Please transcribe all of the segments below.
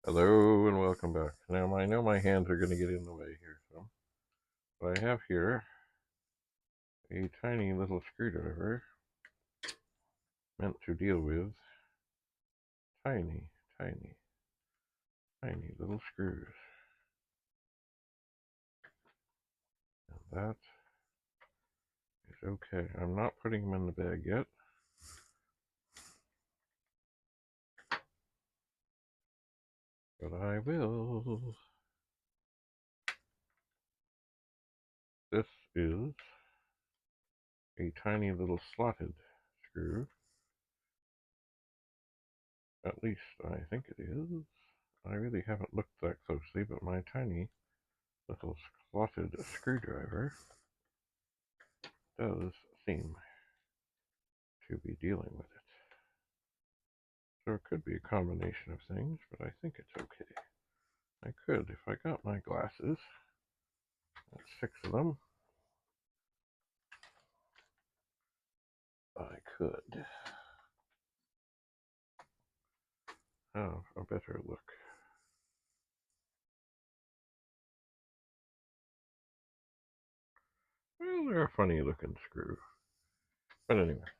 Hello and welcome back. Now I know my hands are going to get in the way here, so what I have here a tiny little screwdriver meant to deal with tiny, tiny, tiny little screws. And that is okay. I'm not putting them in the bag yet. But I will. This is a tiny little slotted screw. At least I think it is. I really haven't looked that closely, but my tiny little slotted screwdriver does seem to be dealing with it. So it could be a combination of things, but I think it's okay. I could, if I got my glasses, that's 6 of them, I could have a better look. Well, they're a funny looking screw. But anyway,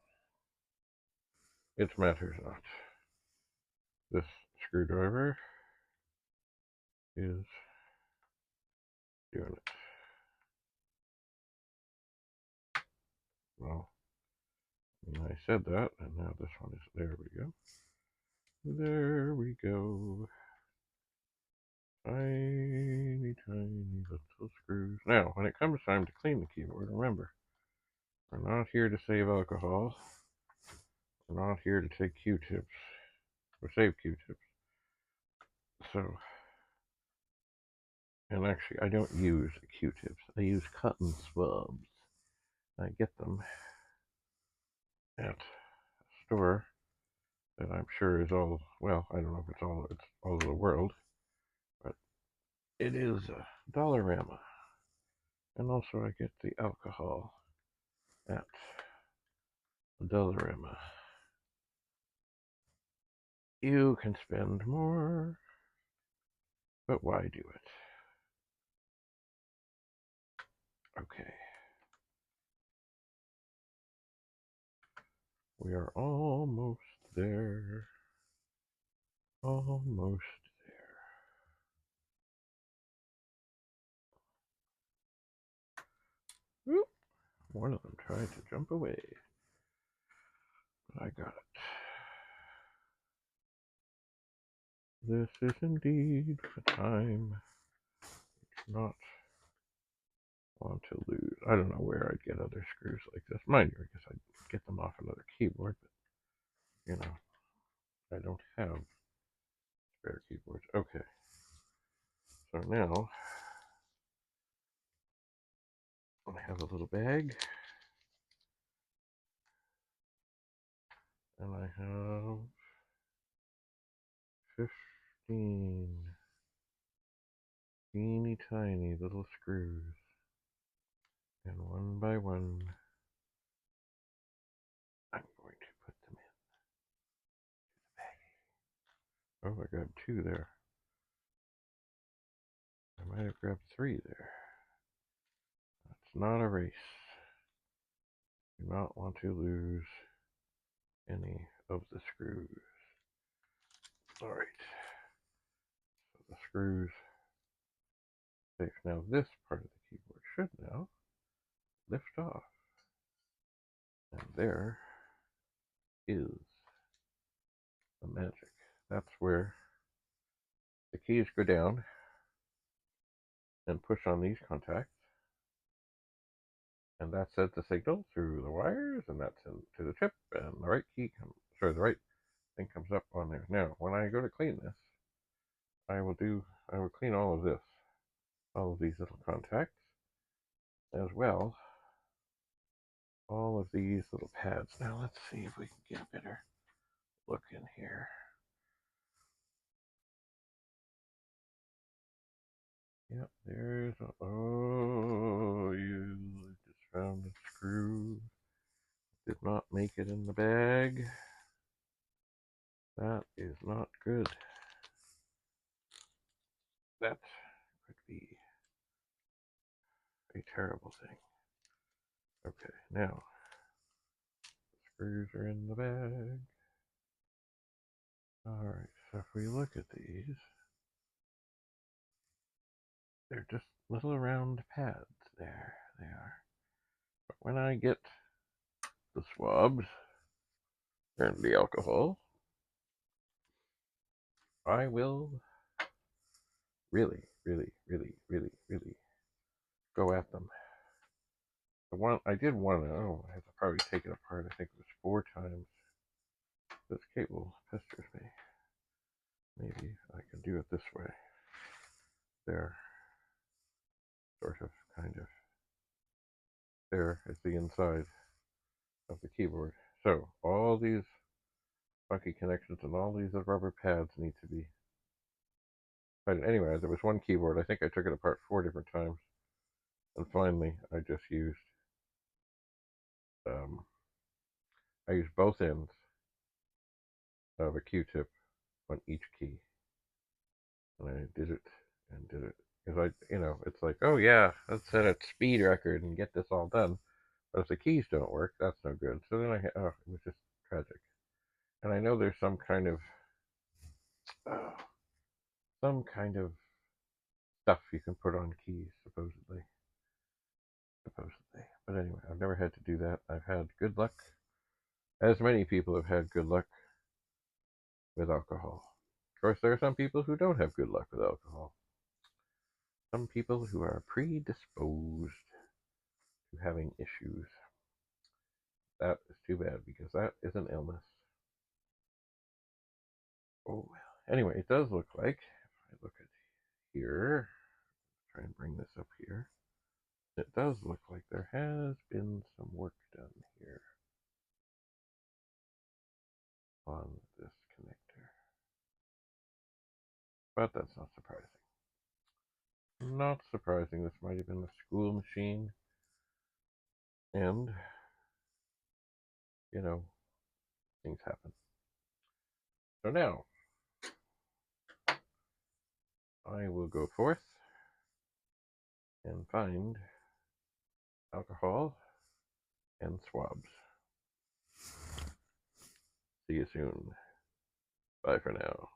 it matters not. This screwdriver is doing it. Well, I said that, and now this one is, there we go. There we go. Tiny, tiny little screws. Now, when it comes time to clean the keyboard, remember, we're not here to save alcohol. We're not here to take Q-tips or save Q-tips. So, and actually, I don't use Q-tips. I use cotton swabs. I get them at a store that I'm sure is all, well, I don't know if it's all over the world, but it is a Dollarama. And also I get the alcohol at a Dollarama. You can spend more, but why do it? Okay. We are almost there. Almost there. Whoop. One of them tried to jump away, but I got it. This is indeed the time to not want to lose. I don't know where I'd get other screws like this. Mind you, I guess I'd get them off another keyboard, but, you know, I don't have spare keyboards. Okay. So now, I have a little bag, and I have 15 teeny tiny little screws, and one by one I'm going to put them in the bag. Oh, I grabbed 2 there. I might have grabbed 3 there. That's not a race. Do not want to lose any of the screws. Alright. So the screws safe. Now this part of the keyboard should now lift off. And there is the magic. That's where the keys go down and push on these contacts. And that sends the signal through the wires, and that's into the chip, and the right key comes, sorry, the right thing comes up on there. Now, when I go to clean this, I will clean all of this, all of these little contacts, as well, all of these little pads. Now, let's see if we can get a better look in here. Yep, there's oh, you just found the screw. Did not make it in the bag. That is not good. That could be a terrible thing. Okay, now the screws are in the bag. Alright, so if we look at these, they're just little round pads. There they are. But when I get the swabs and the alcohol, I will really, really, really, really, really go at them. The one I did one, oh, I have to probably take it apart. I think it was 4 times. This cable pesters me. Maybe I can do it this way. There, sort of, kind of. There is the inside of the keyboard. So all these funky connections and all these rubber pads need to be. But anyway, there was one keyboard. I think I took it apart 4 different times, and finally I just used I used both ends of a Q-tip on each key, and I did it and did it because it's like, oh yeah, let's set a speed record and get this all done. But if the keys don't work, that's no good. So then it was just tragic. And I know there's uh, some kind of stuff you can put on keys, supposedly. But anyway, I've never had to do that. I've had good luck, as many people have had good luck with alcohol. Of course, there are some people who don't have good luck with alcohol. Some people who are predisposed to having issues. That is too bad because that is an illness. Oh well. Anyway, it does look like, if I look at here, try and bring this up here, it does look like there has been some work done here on this connector. But that's not surprising. Not surprising. This might have been a school machine. And, things happen. So now, I will go forth and find alcohol and swabs. See you soon. Bye for now.